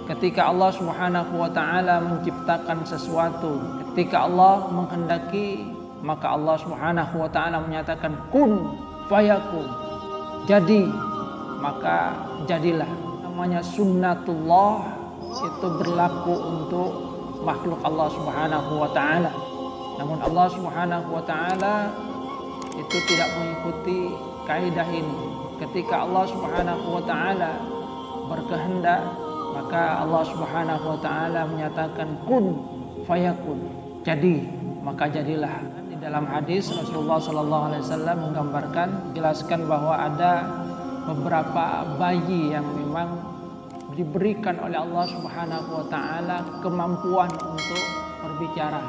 ketika Allah Subhanahu wa taala menciptakan sesuatu, ketika Allah menghendaki, maka Allah Subhanahu wa taala menyatakan kun fayakun. Jadi, maka jadilah. Namanya sunnatullah itu berlaku untuk makhluk Allah Subhanahu wa taala. Namun Allah Subhanahu wa taala itu tidak mengikuti kaidah ini. Ketika Allah Subhanahu wa taala berkehendak, maka Allah Subhanahu wa taala menyatakan kun fayakun. Jadi, maka jadilah. Di dalam hadis Rasulullah sallallahu alaihi wasallam menggambarkan, jelaskan bahwa ada beberapa bayi yang memang diberikan oleh Allah Subhanahu wa taala kemampuan untuk berbicara.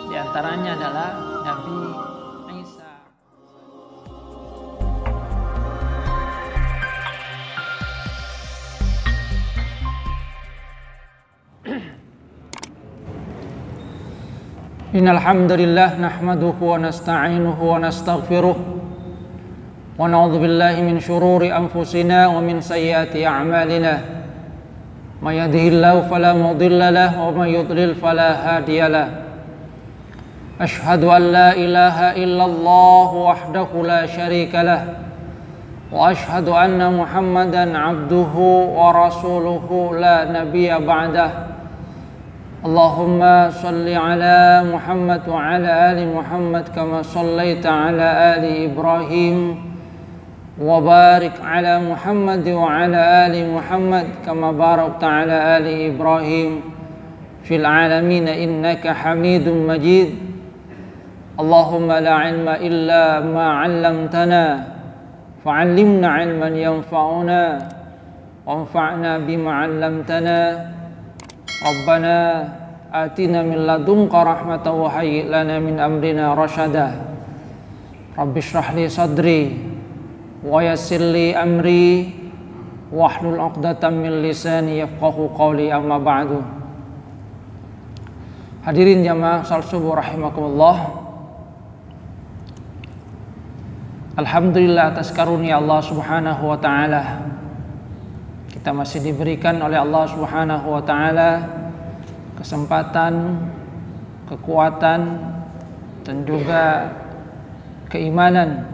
Di antaranya adalah Nabi Isa. Innal hamdalillah nahmaduhu wa nasta'inuhu wa nastaghfiruh wa na'udzu billahi min shururi anfusina wa min sayyiati a'malina. May yahdihillahu fala mudilla lahu wa may yudlil fala hadiya lahu. Ashhadu an la ilaha illallah wahdahu la syarika lahu wa ashhadu anna Muhammadan abduhu wa rasuluhu la nabiyya ba'dahu. Allahumma salli ala Muhammad wa ala ali Muhammad kama sallaita ala ali Ibrahim wa barik ala Muhammad wa ala ali Muhammad kama barakta ala ali Ibrahim fil alamin innaka Hamidum Majid. Allahumma la ilma illa ma 'allamtana fa'allimna 'ilman yanfa'una wanfa'na bima 'allamtana. Rabbana atina min ladunka rahmatan wa hayyi' lana min amrina rasyada. Rabbi shrah li sadri wa yassir li amri wahlul 'uqdatam min lisani yafqahu qawli, amma ba'du. Hadirin jamaah salat subuh rahimakumullah. Alhamdulillah atas karunia Allah Subhanahu wa taala, kita masih diberikan oleh Allah Subhanahu wa taala kesempatan, kekuatan, dan juga keimanan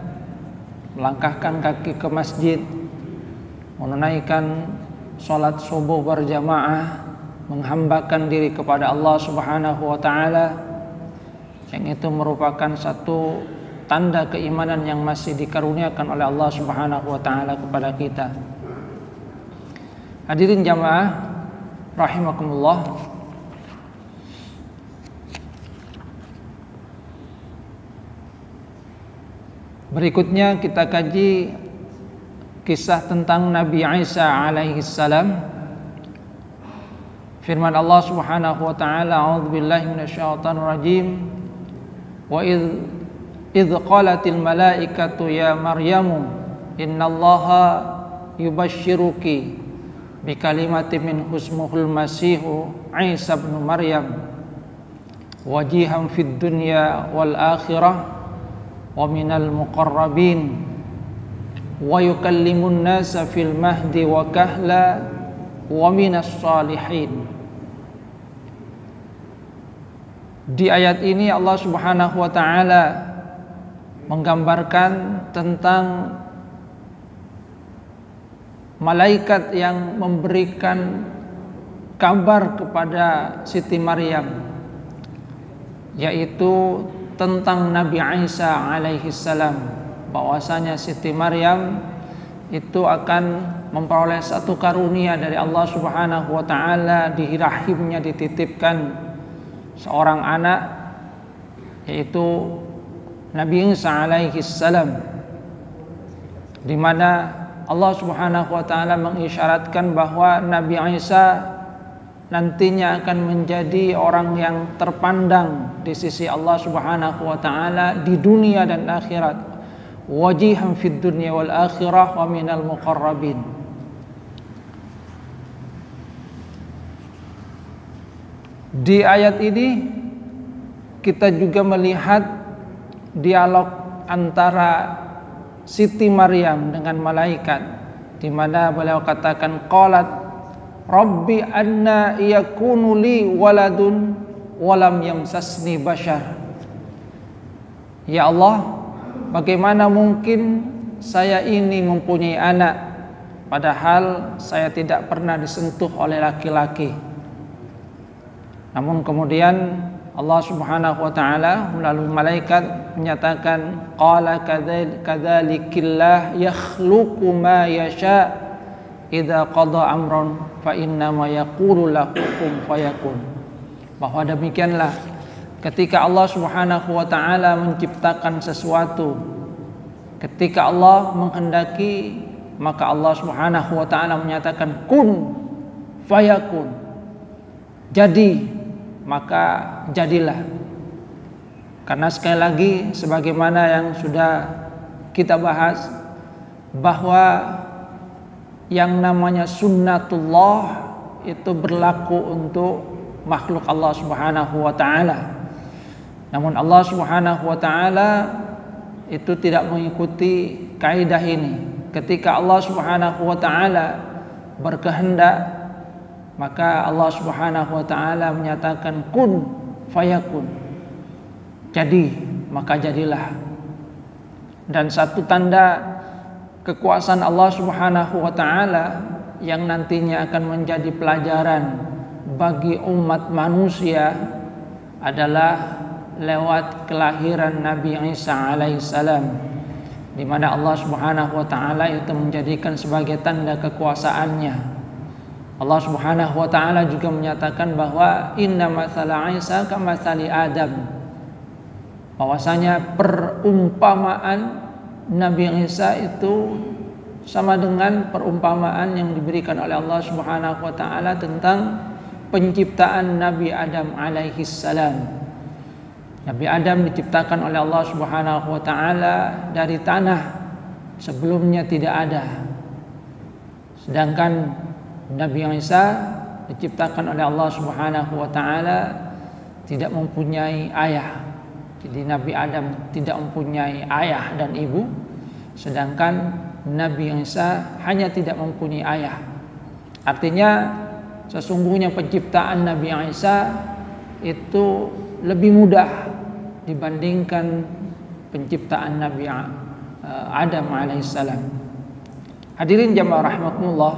melangkahkan kaki ke masjid, menunaikan sholat subuh berjamaah, menghambakan diri kepada Allah Subhanahu wa taala, yang itu merupakan satu tanda keimanan yang masih dikaruniakan oleh Allah Subhanahu wa taala kepada kita. Hadirin jamaah rahimakumullah. Berikutnya kita kaji kisah tentang Nabi Isa alaihi salam. Firman Allah Subhanahu wa taala, a'udzubillahi minasyaitonir rajim. Wa idz qalatil malaikatu ya Maryamu innallaha yubashshiruki bikalimati min husmuhul masihu Isa ibn Maryam wajihan fid dunya wal akhirah wa minal muqarrabin wa yukallimun nasa fil mahdi wa kahla wa minas salihin. Di ayat ini Allah Subhanahu wa taala menggambarkan tentang malaikat yang memberikan kabar kepada Siti Maryam, yaitu tentang Nabi Isa alaihi salam, bahwasanya Siti Maryam itu akan memperoleh satu karunia dari Allah Subhanahu wa taala. Di rahimnya dititipkan seorang anak, yaitu Nabi Isa alaihi salam, di mana Allah Subhanahu wa taala mengisyaratkan bahwa Nabi Isa nantinya akan menjadi orang yang terpandang di sisi Allah Subhanahu wa taala di dunia dan akhirat. Wajihan fid dunya wal akhirah wa minal muqarrabin. Di ayat ini kita juga melihat dialog antara Siti Maryam dengan malaikat, di mana beliau katakan qalat Rabbi anna yakunu li waladun walam yamsasni bashar. Ya Allah, bagaimana mungkin saya ini mempunyai anak padahal saya tidak pernah disentuh oleh laki-laki. Namun kemudian Allah Subhanahu wa taala melalui malaikat menyatakan qala kadzalikillah yakhluqu ma yasha idza qada amran fa inna ma yaqulu lahu kun fayakun. Bahwa demikianlah ketika Allah Subhanahu wa taala menciptakan sesuatu, ketika Allah menghendaki, maka Allah Subhanahu wa taala menyatakan kun fayakun. Jadi, maka jadilah. Karena sekali lagi sebagaimana yang sudah kita bahas, bahwa yang namanya sunnatullah itu berlaku untuk makhluk Allah Subhanahu wa taala. Namun Allah Subhanahu wa taala itu tidak mengikuti kaidah ini. Ketika Allah Subhanahu wa taala berkehendak, maka Allah Subhanahu wa taala menyatakan kun fayakun. Jadi, maka jadilah. Dan satu tanda kekuasaan Allah Subhanahu wa taala yang nantinya akan menjadi pelajaran bagi umat manusia adalah lewat kelahiran Nabi Isa alaihissalam, di mana Allah Subhanahu wa taala itu menjadikan sebagai tanda kekuasaannya. Allah Subhanahu wa taala juga menyatakan bahwa inna matsala Isa kamatsali Adam, bahwasanya perumpamaan Nabi Isa itu sama dengan perumpamaan yang diberikan oleh Allah Subhanahu wa taala tentang penciptaan Nabi Adam alaihissalam. Nabi Adam diciptakan oleh Allah Subhanahu wa taala dari tanah, sebelumnya tidak ada. Sedangkan Nabi Isa diciptakan oleh Allah Subhanahu wa taala tidak mempunyai ayah. Jadi Nabi Adam tidak mempunyai ayah dan ibu, sedangkan Nabi Isa hanya tidak mempunyai ayah. Artinya sesungguhnya penciptaan Nabi Isa itu lebih mudah dibandingkan penciptaan Nabi Adam alaihissalam. Hadirin jamaah rahmatullah,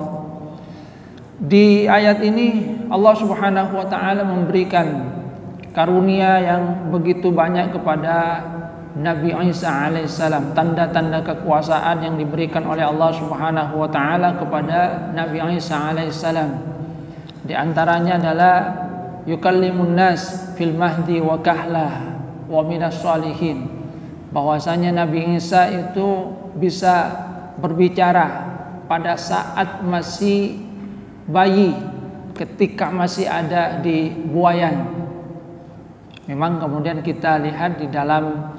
di ayat ini Allah Subhanahu wa taala memberikan karunia yang begitu banyak kepada Nabi Isa alaihissalam, tanda-tanda kekuasaan yang diberikan oleh Allah Subhanahu wa taala kepada Nabi Isa alaihissalam. Di antaranya adalah yukallimun nas fil mahdi wa kahlah wa minas sholihin, bahwasanya Nabi Isa itu bisa berbicara pada saat masih bayi, ketika masih ada di buayan. Memang kemudian kita lihat di dalam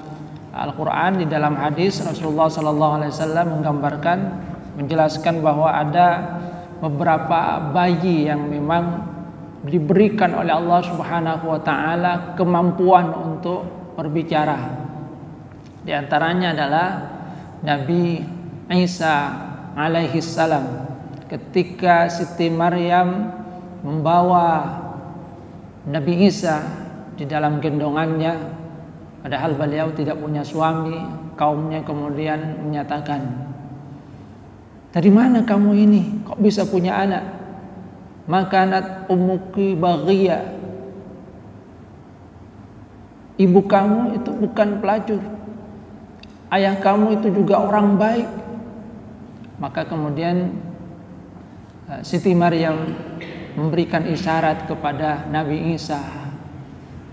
Al-Quran, di dalam hadis Rasulullah SAW menggambarkan, menjelaskan bahwa ada beberapa bayi yang memang diberikan oleh Allah Subhanahu wa taala kemampuan untuk berbicara. Di antaranya adalah Nabi Isa alaihi salam, ketika Siti Maryam membawa Nabi Isa di dalam gendongannya, padahal beliau tidak punya suami, kaumnya kemudian menyatakan, dari mana kamu ini? Kok bisa punya anak? Makanat ummuki baghiyah. Ibu kamu itu bukan pelacur, ayah kamu itu juga orang baik. Maka kemudian Siti Maryam memberikan isyarat kepada Nabi Isa.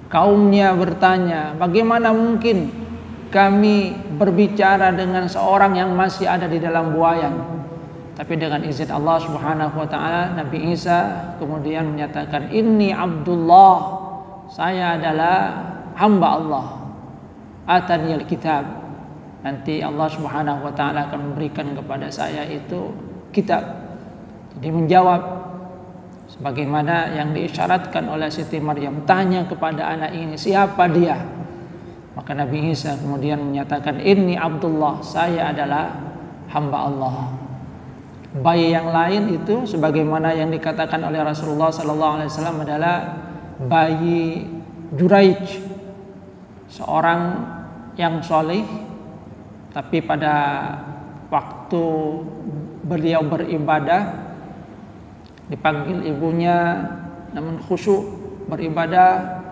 Kaumnya bertanya, bagaimana mungkin kami berbicara dengan seorang yang masih ada di dalam buayan? Tapi dengan izin Allah Subhanahu wa taala, Nabi Isa kemudian menyatakan, inni Abdullah, saya adalah hamba Allah. Ataniyal kitab, nanti Allah Subhanahu wa taala akan memberikan kepada saya itu kitab. Jadi menjawab sebagaimana yang diisyaratkan oleh Siti Maryam, tanya kepada anak ini, siapa dia? Maka Nabi Isa kemudian menyatakan, inni Abdullah, saya adalah hamba Allah. Bayi yang lain itu sebagaimana yang dikatakan oleh Rasulullah SAW adalah bayi Juraij, seorang yang soleh, tapi pada waktu beliau beribadah dipanggil ibunya, namun khusyuk beribadah,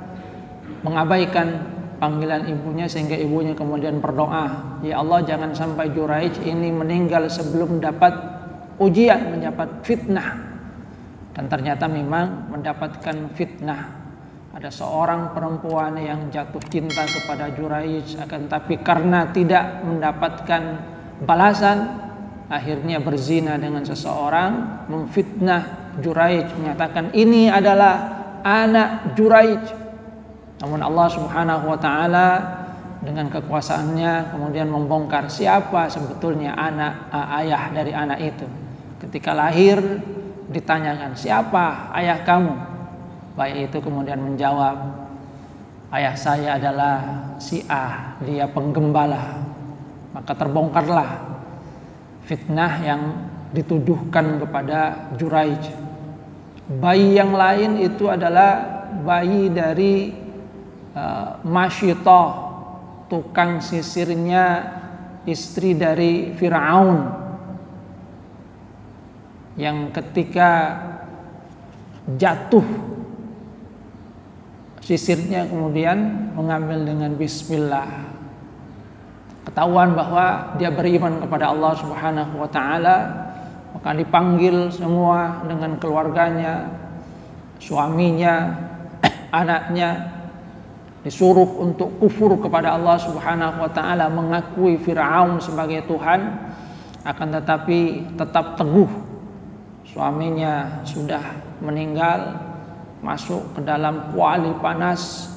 mengabaikan panggilan ibunya sehingga ibunya kemudian berdoa, ya Allah jangan sampai Juraij ini meninggal sebelum dapat ujian, mendapat fitnah. Dan ternyata memang mendapatkan fitnah. Ada seorang perempuan yang jatuh cinta kepada Juraij, akan tapi karena tidak mendapatkan balasan, akhirnya berzina dengan seseorang, memfitnah Juraij, menyatakan ini adalah anak Juraij. Namun Allah Subhanahu wa taala dengan kekuasaannya kemudian membongkar siapa sebetulnya ayah dari anak itu. Ketika lahir ditanyakan, siapa ayah kamu? Bayi itu kemudian menjawab, ayah saya adalah si A, dia penggembala. Maka terbongkarlah fitnah yang dituduhkan kepada Juraij. Bayi yang lain itu adalah bayi dari Masyitah, tukang sisirnya istri dari Fir'aun, yang ketika jatuh sisirnya kemudian mengambil dengan bismillah. Ketahuan bahwa dia beriman kepada Allah Subhanahu wa taala, maka dipanggil semua dengan keluarganya, suaminya, anaknya, disuruh untuk kufur kepada Allah Subhanahu wa taala, mengakui Firaun sebagai Tuhan, akan tetapi tetap teguh. Suaminya sudah meninggal, masuk ke dalam kuali panas,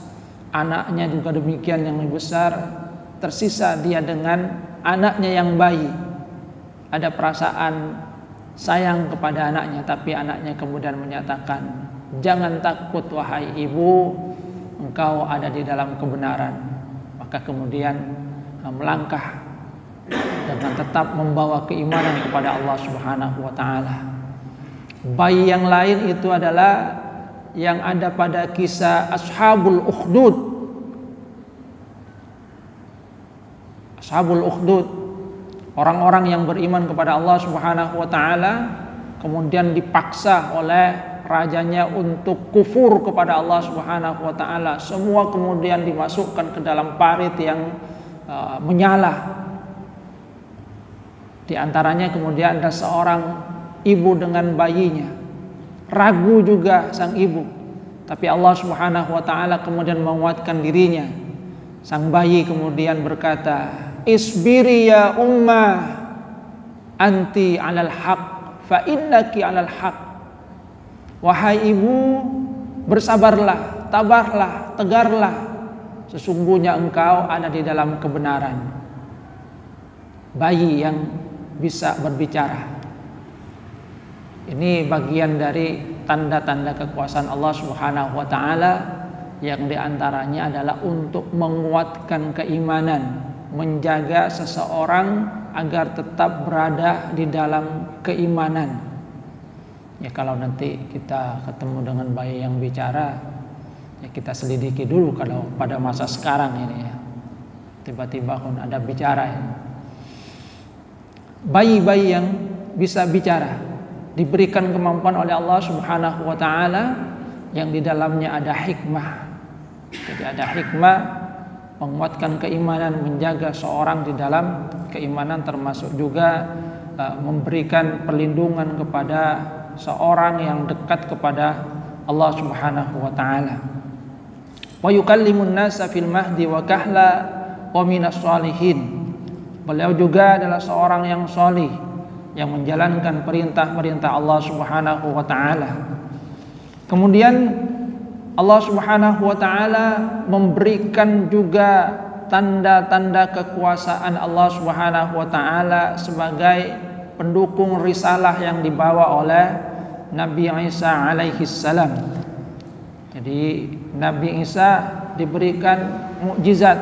anaknya juga demikian yang lebih besar, tersisa dia dengan anaknya yang bayi. Ada perasaan sayang kepada anaknya, tapi anaknya kemudian menyatakan, jangan takut wahai ibu, engkau ada di dalam kebenaran. Maka kemudian melangkah dengan tetap membawa keimanan kepada Allah Subhanahu wa taala. Bayi yang lain itu adalah yang ada pada kisah Ashabul Ukhdud. Ashabul Ukhdud, orang-orang yang beriman kepada Allah Subhanahu wa taala kemudian dipaksa oleh rajanya untuk kufur kepada Allah Subhanahu wa taala. Semua kemudian dimasukkan ke dalam parit yang menyala. Di antaranya kemudian ada seorang ibu dengan bayinya. Ragu juga sang ibu, tapi Allah Subhanahu wa taala kemudian menguatkan dirinya. Sang bayi kemudian berkata, isbiri ya ummah, anti alal haq, fa innaki alal haq. Wahai ibu, bersabarlah, tabarlah, tegarlah, sesungguhnya engkau ada di dalam kebenaran. Bayi yang bisa berbicara. Ini bagian dari tanda-tanda kekuasaan Allah Subhanahu wa taala, yang diantaranya adalah untuk menguatkan keimanan, menjaga seseorang agar tetap berada di dalam keimanan. Ya kalau nanti kita ketemu dengan bayi yang bicara, ya kita selidiki dulu kalau pada masa sekarang ini ya. Tiba-tiba pun ada bicara ya. Bayi-bayi yang bisa bicara diberikan kemampuan oleh Allah Subhanahu wa taala yang di dalamnya ada hikmah. Jadi ada hikmah menguatkan keimanan, menjaga seorang di dalam keimanan, termasuk juga memberikan perlindungan kepada seorang yang dekat kepada Allah Subhanahu wa taala. Wa yukallimun nasa fil mahdi wa kahla wa minas shalihin. Beliau juga adalah seorang yang salih, yang menjalankan perintah-perintah Allah Subhanahu wa taala. Kemudian Allah Subhanahu wa taala memberikan juga tanda-tanda kekuasaan Allah Subhanahu wa taala sebagai pendukung risalah yang dibawa oleh Nabi Isa alaihi salam. Jadi Nabi Isa diberikan mukjizat.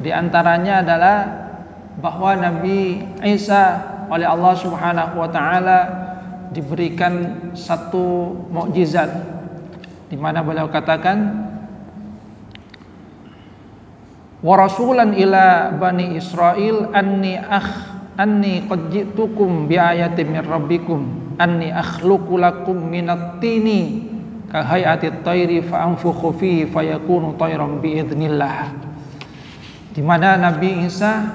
Di antaranya adalah bahwa Nabi Isa oleh Allah Subhanahu wa taala diberikan satu mukjizat di mana beliau katakan wa rasulan ila bani Israil anni qad ji'tukum bi ayatin min rabbikum anni akhluqu lakum minat tini ka hayatit tayri fa anfukhu fihi fayakunu tayran bi idznillah. Di mana Nabi Isa,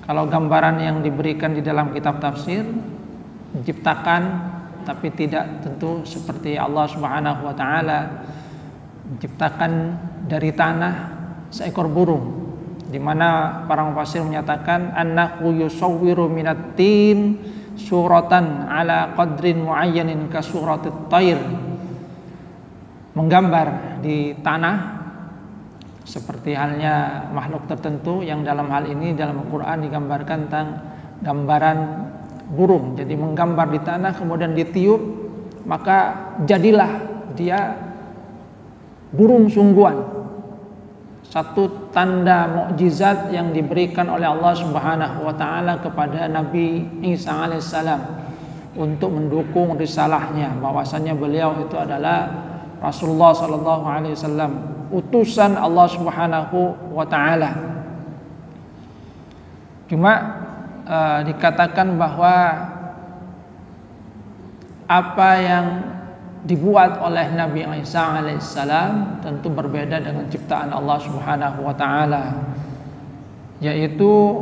kalau gambaran yang diberikan di dalam kitab tafsir, menciptakan tapi tidak tentu seperti Allah Subhanahu wa taala, menciptakan dari tanah seekor burung, di mana para mufassir menyatakan annahu yusawwiru minat tin suratan ala qadrin muayyanin ka suratit tayr, menggambar di tanah seperti halnya makhluk tertentu yang dalam hal ini dalam Al-Quran digambarkan tentang gambaran burung. Jadi menggambar di tanah kemudian ditiup, maka jadilah dia burung sungguhan. Satu tanda mukjizat yang diberikan oleh Allah Subhanahu wa taala kepada Nabi Isa alaihissalam untuk mendukung risalahnya, bahwasanya beliau itu adalah Rasulullah sallallahu alaihi wasallam, utusan Allah Subhanahu wa taala. Cuma dikatakan bahwa apa yang dibuat oleh Nabi Isa alaihissalam tentu berbeda dengan ciptaan Allah Subhanahu wa taala, yaitu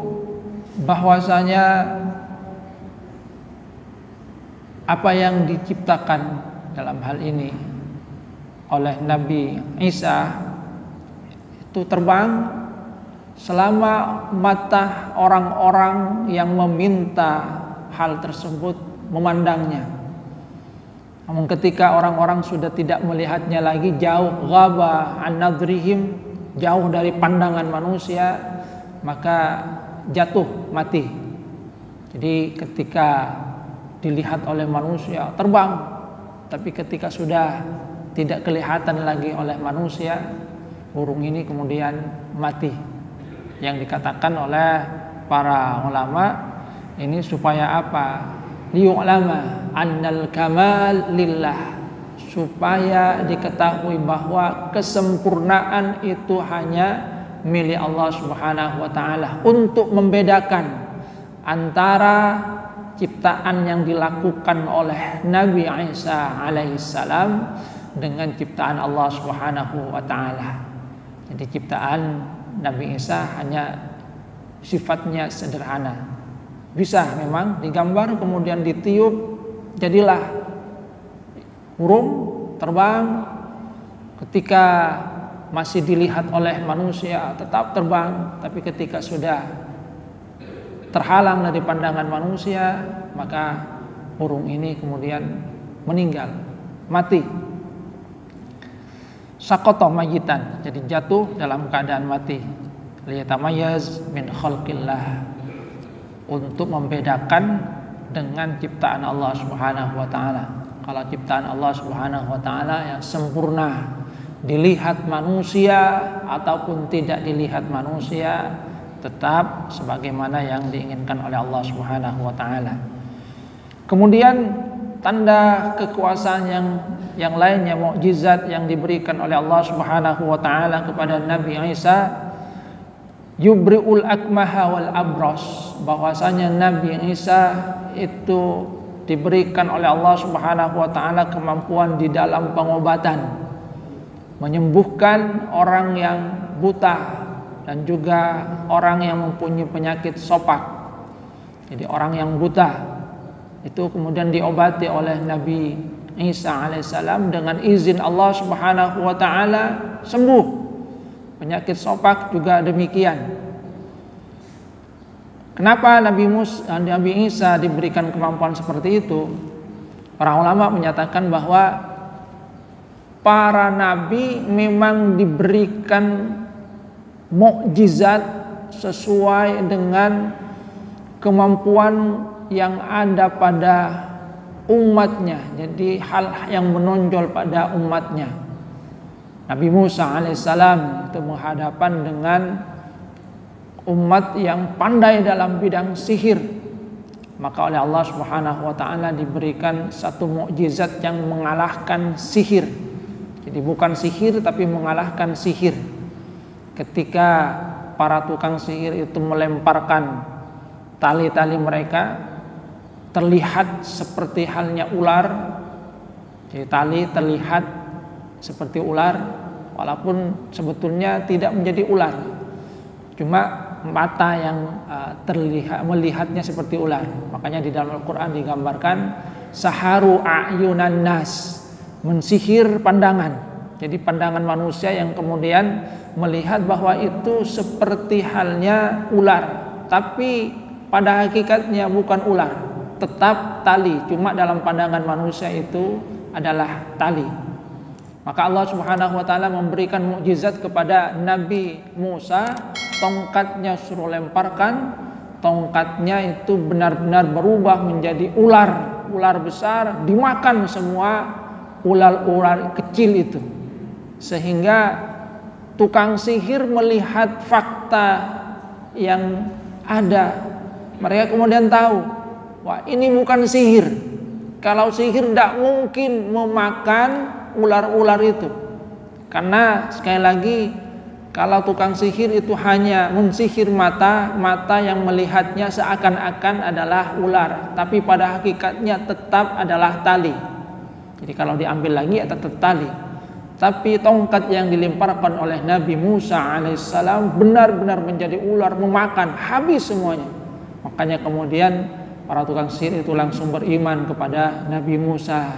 bahwasanya apa yang diciptakan dalam hal ini oleh Nabi Isa itu terbang selama mata orang-orang yang meminta hal tersebut memandangnya. Namun ketika orang-orang sudah tidak melihatnya lagi, jauh, ghaba an nadrihim, jauh dari pandangan manusia, maka jatuh mati. Jadi ketika dilihat oleh manusia terbang, tapi ketika sudah tidak kelihatan lagi oleh manusia, burung ini kemudian mati. Yang dikatakan oleh para ulama ini supaya apa? Liyu'lama annal kamal lillah, supaya diketahui bahwa kesempurnaan itu hanya milik Allah Subhanahu wa taala, untuk membedakan antara ciptaan yang dilakukan oleh Nabi Isa alaihissalam dengan ciptaan Allah Subhanahu wa taala. Jadi ciptaan Nabi Isa hanya sifatnya sederhana. Bisa memang digambar kemudian ditiup, jadilah burung terbang. Ketika masih dilihat oleh manusia tetap terbang, tapi ketika sudah terhalang dari pandangan manusia, maka burung ini kemudian meninggal, mati. Sakotoh mayitan, jadi jatuh dalam keadaan mati. Liyatamayaz min khalqillah, untuk membedakan dengan ciptaan Allah Subhanahu wa taala. Kalau ciptaan Allah Subhanahu wa taala yang sempurna, dilihat manusia ataupun tidak dilihat manusia, tetap sebagaimana yang diinginkan oleh Allah Subhanahu wa taala. Kemudian tanda kekuasaan yang lainnya, mukjizat yang diberikan oleh Allah Subhanahu wa taala kepada Nabi Isa, yubri'ul akmaha wal abros, bahwasanya Nabi Isa itu diberikan oleh Allah Subhanahu wa taala kemampuan di dalam pengobatan, menyembuhkan orang yang buta dan juga orang yang mempunyai penyakit sopak. Jadi orang yang buta itu kemudian diobati oleh Nabi Isa alaihissalam dengan izin Allah Subhanahu wa taala, sembuh. Penyakit sopak juga demikian. Kenapa Nabi Isa diberikan kemampuan seperti itu? Para ulama menyatakan bahwa para nabi memang diberikan mukjizat sesuai dengan kemampuan yang ada pada umatnya. Jadi hal yang menonjol pada umatnya. Nabi Musa alaihissalam itu menghadapan dengan umat yang pandai dalam bidang sihir, maka oleh Allah Subhanahu wa taala diberikan satu mukjizat yang mengalahkan sihir. Jadi bukan sihir tapi mengalahkan sihir. Ketika para tukang sihir itu melemparkan tali-tali mereka, terlihat seperti halnya ular. Jadi tali terlihat seperti ular, walaupun sebetulnya tidak menjadi ular. Cuma mata yang melihatnya seperti ular. Makanya di dalam Al-Quran digambarkan saharu a'yunan nas, mensihir pandangan. Jadi pandangan manusia yang kemudian melihat bahwa itu seperti halnya ular, tapi pada hakikatnya bukan ular, tetap tali, cuma dalam pandangan manusia itu adalah tali. Maka Allah Subhanahu wa taala memberikan mukjizat kepada Nabi Musa, tongkatnya suruh lemparkan, tongkatnya itu benar-benar berubah menjadi ular besar, dimakan semua ular-ular kecil itu. Sehingga tukang sihir melihat fakta yang ada, mereka kemudian tahu, wah ini bukan sihir. Kalau sihir tidak mungkin memakan ular-ular itu. Karena sekali lagi, kalau tukang sihir itu hanya mensihir mata yang melihatnya seakan-akan adalah ular, tapi pada hakikatnya tetap adalah tali. Jadi kalau diambil lagi ya tetap tali. Tapi tongkat yang dilemparkan oleh Nabi Musa alaihissalam benar-benar menjadi ular, memakan habis semuanya. Makanya kemudian para tukang sihir itu langsung beriman kepada Nabi Musa.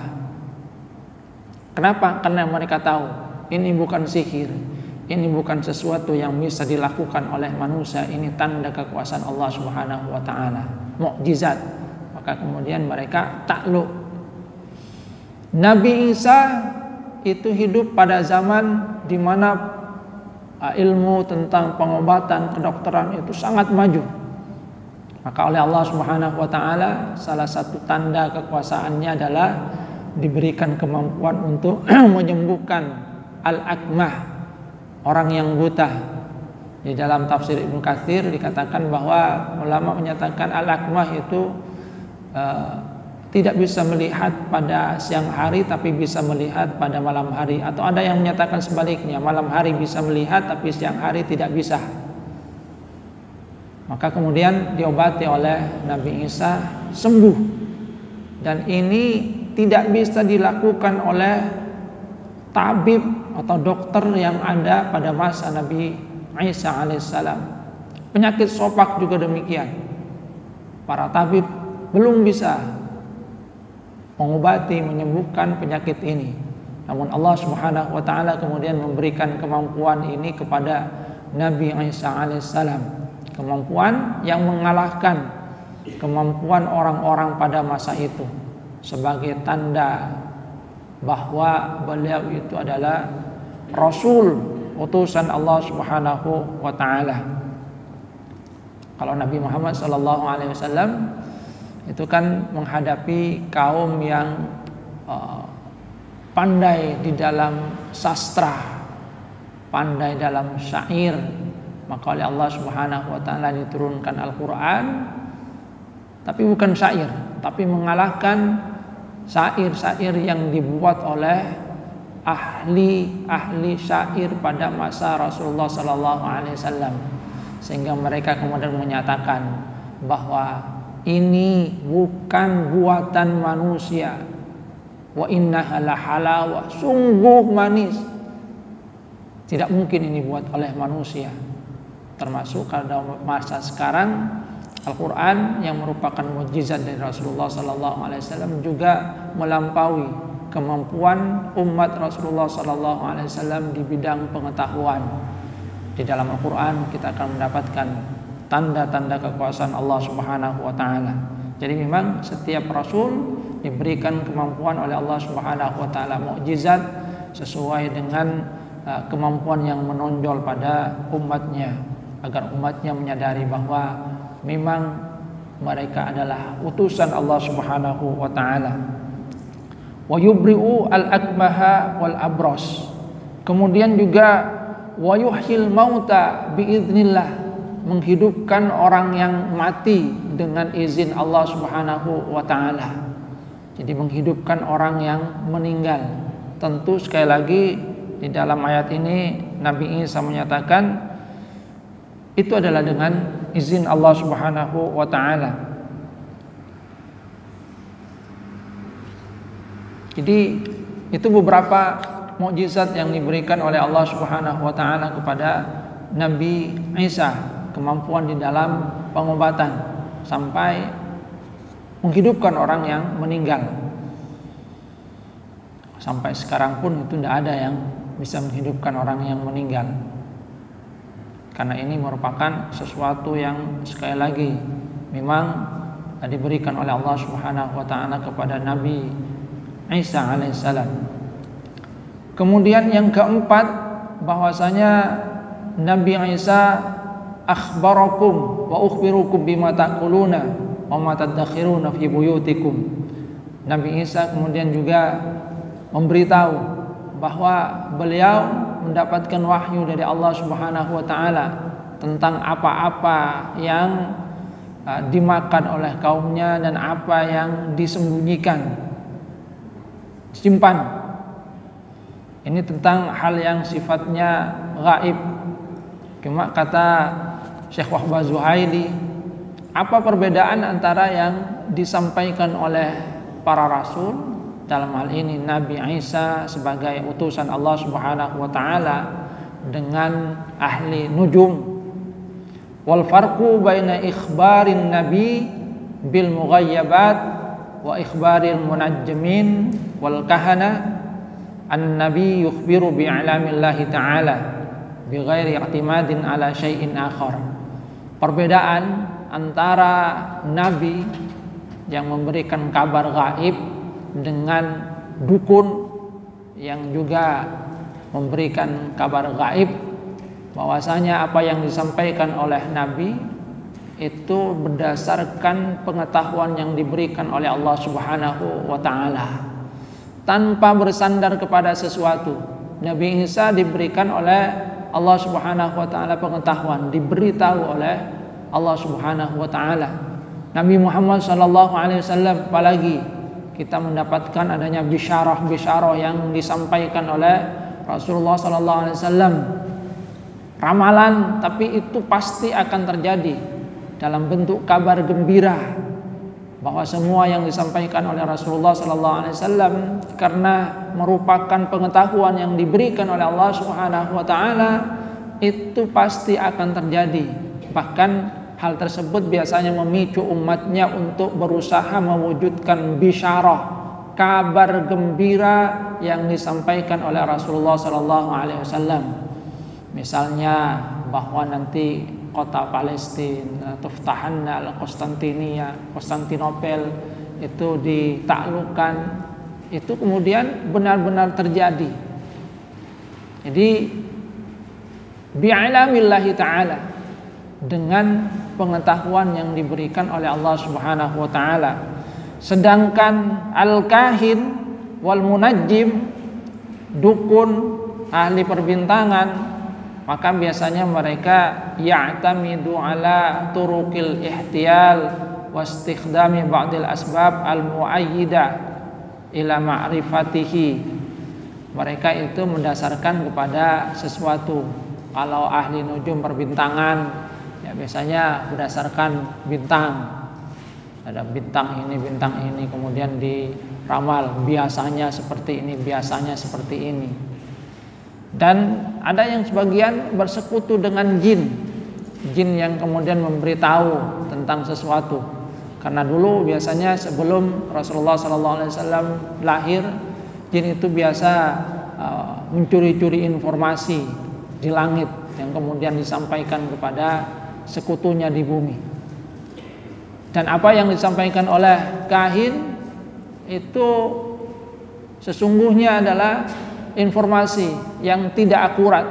Kenapa? Karena mereka tahu ini bukan sihir, ini bukan sesuatu yang bisa dilakukan oleh manusia, ini tanda kekuasaan Allah Subhanahu wa taala, mukjizat. Maka kemudian mereka takluk. Nabi Isa itu hidup pada zaman di mana ilmu tentang pengobatan, kedokteran itu sangat maju. Maka oleh Allah Subhanahu wa taala salah satu tanda kekuasaannya adalah diberikan kemampuan untuk menyembuhkan al-akmah, orang yang buta. Di dalam tafsir Ibnu Katsir dikatakan bahwa ulama menyatakan al-akmah itu tidak bisa melihat pada siang hari tapi bisa melihat pada malam hari, atau ada yang menyatakan sebaliknya, malam hari bisa melihat tapi siang hari tidak bisa. Maka kemudian diobati oleh Nabi Isa, sembuh. Dan ini tidak bisa dilakukan oleh tabib atau dokter yang ada pada masa Nabi Isa alaihissalam. Penyakit sopak juga demikian. Para tabib belum bisa mengobati, menyembuhkan penyakit ini. Namun Allah Subhanahu wa taala kemudian memberikan kemampuan ini kepada Nabi Isa alaihissalam. Kemampuan yang mengalahkan kemampuan orang-orang pada masa itu, sebagai tanda bahwa beliau itu adalah Rasul, utusan Allah Subhanahu wa taala. Kalau Nabi Muhammad sallallahu alaihi wasallam itu kan menghadapi kaum yang pandai di dalam sastra, pandai dalam syair, maka oleh Allah Subhanahu wa taala diturunkan Al-Qur'an, tapi bukan syair, tapi mengalahkan syair-syair yang dibuat oleh ahli syair pada masa Rasulullah sallallahu alaihi wasallam, sehingga mereka kemudian menyatakan bahwa ini bukan buatan manusia, wa innaha lahalawah, sungguh manis, tidak mungkin ini buat oleh manusia. Termasuk pada masa sekarang Al-Quran yang merupakan mukjizat dari Rasulullah SAW juga melampaui kemampuan umat Rasulullah SAW di bidang pengetahuan. Di dalam Al-Quran kita akan mendapatkan tanda-tanda kekuasaan Allah Subhanahu wa taala. Jadi memang setiap rasul diberikan kemampuan oleh Allah Subhanahu wa taala, mukjizat sesuai dengan kemampuan yang menonjol pada umatnya, agar umatnya menyadari bahwa memang mereka adalah utusan Allah Subhanahu wa taala. Wa yubri'u al-akmaha wal abros. Kemudian juga wa yuhyil mauta biiznillah. menghidupkan orang yang mati dengan izin Allah Subhanahu wa taala. Jadi menghidupkan orang yang meninggal. Tentu sekali lagi di dalam ayat ini Nabi Isa menyatakan itu adalah dengan izin Allah Subhanahu wa taala. Jadi itu beberapa mukjizat yang diberikan oleh Allah Subhanahu wa taala kepada Nabi Isa, kemampuan di dalam pengobatan sampai menghidupkan orang yang meninggal. Sampai sekarang pun itu tidak ada yang bisa menghidupkan orang yang meninggal. Karena ini merupakan sesuatu yang sekali lagi memang diberikan oleh Allah Subhanahu wa taala kepada Nabi Isa alaihissalam. Kemudian yang keempat, bahwasanya Nabi Isa akhbarakum wa ukhbirukum bima ta'kuluna wa ma tadakhiruna fi buyutikum. Nabi Isa kemudian juga memberitahu bahwa beliau mendapatkan wahyu dari Allah Subhanahu wa taala tentang apa-apa yang dimakan oleh kaumnya dan apa yang disembunyikan, simpan. Ini tentang hal yang sifatnya gaib. Cuma kata Syekh Wahbah Zuhaili, apa perbedaan antara yang disampaikan oleh para rasul, dalam hal ini Nabi Isa sebagai utusan Allah Subhanahu wa taala, dengan ahli nujum? Wal farqu baina ikhbarin nabi bil mughayyabat wa ikhbaril munajjimin wal kahana. An-nabi yukhbiru bi'ilamillahi ta'ala bighairi i'timadin ala syai'in akhar. Perbedaan antara nabi yang memberikan kabar gaib dengan dukun yang juga memberikan kabar gaib, bahwasanya apa yang disampaikan oleh nabi itu berdasarkan pengetahuan yang diberikan oleh Allah Subhanahu wa taala, tanpa bersandar kepada sesuatu. Nabi Isa diberikan oleh Allah Subhanahu wa taala pengetahuan, diberitahu oleh Allah Subhanahu wa taala. Nabi Muhammad sallallahu alaihi wasallam apalagi kita mendapatkan adanya bisyarah yang disampaikan oleh Rasulullah sallallahu alaihi wasallam. Ramalan, tapi itu pasti akan terjadi dalam bentuk kabar gembira, bahwa semua yang disampaikan oleh Rasulullah sallallahu alaihi wasallam karena merupakan pengetahuan yang diberikan oleh Allah Subhanahu wa taala, itu pasti akan terjadi. Bahkan hal tersebut biasanya memicu umatnya untuk berusaha mewujudkan bisyarah, kabar gembira yang disampaikan oleh Rasulullah sallallahu alaihi wasallam. Misalnya bahwa nanti kota Palestina, tuftahanna Konstantinopel itu ditaklukkan, itu kemudian benar-benar terjadi. Jadi bi'ilamillahi ta'ala, dengan pengetahuan yang diberikan oleh Allah Subhanahu wa taala. Sedangkan al-kahin wal munajjim, dukun, ahli perbintangan, maka biasanya mereka ya'tamidu ala turuqil ihtiyal wa istikhdami ba'dil asbab al-mu'ayyidah ila ma'rifatihi. Mereka itu mendasarkan kepada sesuatu. Kalau ahli nujum perbintangan, ya biasanya berdasarkan bintang. Ada bintang ini, kemudian diramal biasanya seperti ini, biasanya seperti ini. Dan ada yang sebagian bersekutu dengan jin yang kemudian memberitahu tentang sesuatu. Karena dulu biasanya sebelum Rasulullah SAW lahir, jin itu biasa mencuri-curi informasi di langit yang kemudian disampaikan kepada sekutunya di bumi. Dan apa yang disampaikan oleh kahin itu sesungguhnya adalah informasi yang tidak akurat.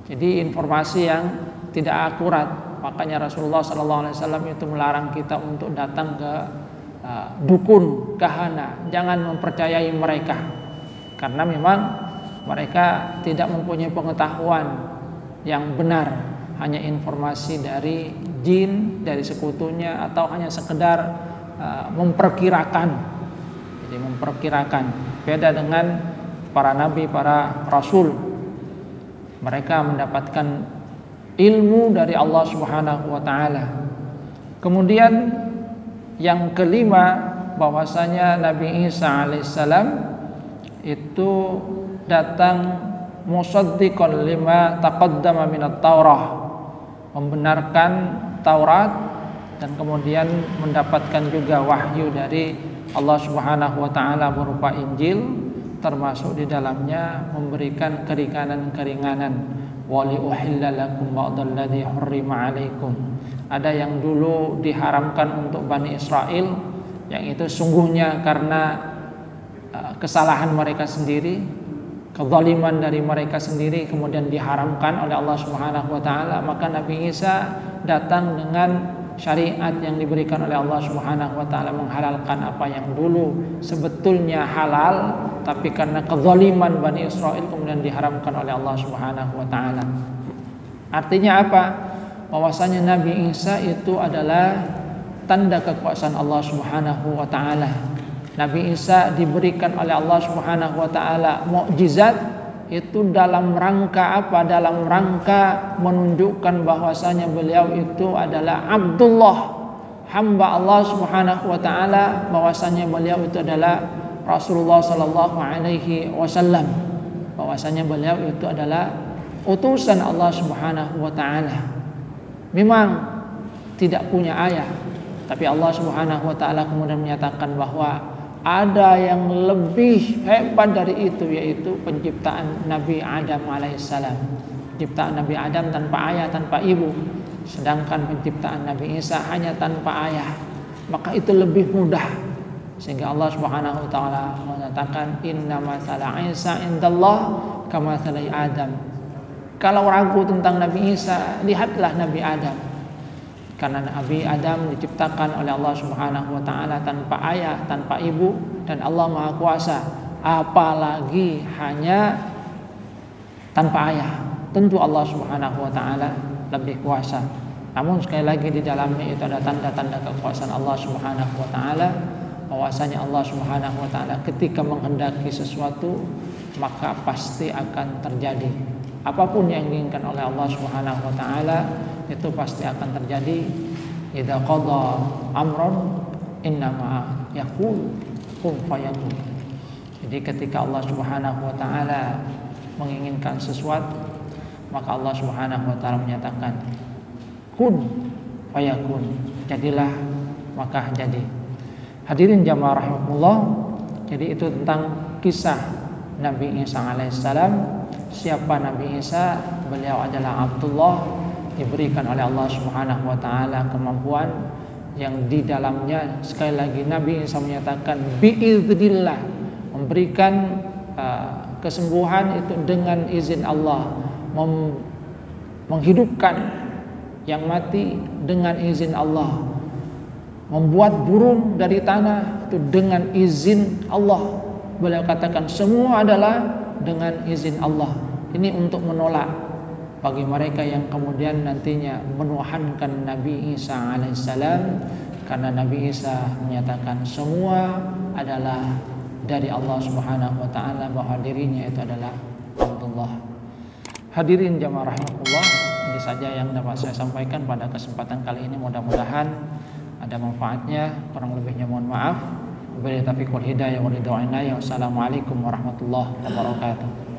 Jadi informasi yang tidak akurat. Makanya Rasulullah SAW itu melarang kita untuk datang ke dukun, kahana. Jangan mempercayai mereka, karena memang mereka tidak mempunyai pengetahuan yang benar. hanya informasi dari jin, dari sekutunya, atau hanya sekedar memperkirakan. Jadi memperkirakan. Beda dengan para nabi, para rasul. Mereka mendapatkan ilmu dari Allah Subhanahu wa taala. Kemudian yang kelima, bahwasanya Nabi Isa alaihissalam itu datang musaddiqan lima taqaddama minat Taurah, membenarkan Taurat, dan kemudian mendapatkan juga wahyu dari Allah Subhanahu wa taala berupa Injil, termasuk di dalamnya memberikan keringanan-keringanan. Wa li uhilla lakum ba'dalladzi hurrima 'alaikum. Ada yang dulu diharamkan untuk Bani Israel, yang itu sungguhnya karena kesalahan mereka sendiri, kezaliman dari mereka sendiri, kemudian diharamkan oleh Allah Subhanahu wa taala. Maka Nabi Isa datang dengan syariat yang diberikan oleh Allah Subhanahu wa taala, menghalalkan apa yang dulu sebetulnya halal, tapi karena kezaliman Bani Israel kemudian diharamkan oleh Allah Subhanahu wa taala. Artinya apa? Bahwasanya Nabi Isa itu adalah tanda kekuasaan Allah Subhanahu wa taala. Nabi Isa diberikan oleh Allah Subhanahu wa taala mukjizat itu dalam rangka apa? Dalam rangka menunjukkan bahwasanya beliau itu adalah Abdullah, hamba Allah Subhanahu wa taala, bahwasanya beliau itu adalah Rasulullah sallallahu alaihi wasallam, bahwasanya beliau itu adalah utusan Allah Subhanahu wa taala. Memang tidak punya ayah, tapi Allah Subhanahu wa taala kemudian menyatakan bahwa ada yang lebih hebat dari itu, yaitu penciptaan Nabi Adam alaihissalam. Penciptaan Nabi Adam tanpa ayah, tanpa ibu. Sedangkan penciptaan Nabi Isa hanya tanpa ayah. Maka itu lebih mudah. Sehingga Allah Subhanahu wa taala menyatakan inna matsala Isa indallah kamatsali Adam. Kalau ragu tentang Nabi Isa, lihatlah Nabi Adam. Karena Nabi Adam diciptakan oleh Allah Subhanahu wa taala tanpa ayah, tanpa ibu, dan Allah Maha Kuasa. Apalagi hanya tanpa ayah. Tentu Allah Subhanahu wa taala lebih kuasa. Namun sekali lagi di dalamnya itu ada tanda-tanda kekuasaan Allah Subhanahu wa taala, bahwasanya Allah Subhanahu wa taala ketika menghendaki sesuatu maka pasti akan terjadi. Apapun yang diinginkan oleh Allah Subhanahu wa taala itu pasti akan terjadi. Idza qada amran innama yaqul kun fayakun. Jadi ketika Allah Subhanahu wa taala menginginkan sesuatu, maka Allah Subhanahu wa taala menyatakan kun fayakun, jadilah maka jadi. Hadirin jamaah rahmatullah, jadi itu tentang kisah Nabi Isa alaihissalam. Siapa Nabi Isa? Beliau adalah Abdullah, diberikan oleh Allah Subhanahu wa taala kemampuan yang di dalamnya sekali lagi Nabi Isa menyatakan biiznillah, memberikan kesembuhan itu dengan izin Allah, menghidupkan yang mati dengan izin Allah, membuat burung dari tanah itu dengan izin Allah. Beliau katakan semua adalah dengan izin Allah. Ini untuk menolak bagi mereka yang kemudian nantinya menuhankan Nabi Isa alaihissalam, karena Nabi Isa menyatakan semua adalah dari Allah Subhanahu wa taala, bahwa dirinya itu adalah Abdullah. Hadirin jamaah rahmatullah, ini saja yang dapat saya sampaikan pada kesempatan kali ini. Mudah-mudahan ada manfaatnya, kurang lebihnya mohon maaf. Wabillahi taufiq wal hidayah wal hidayah. Wassalamualaikum warahmatullahi wabarakatuh.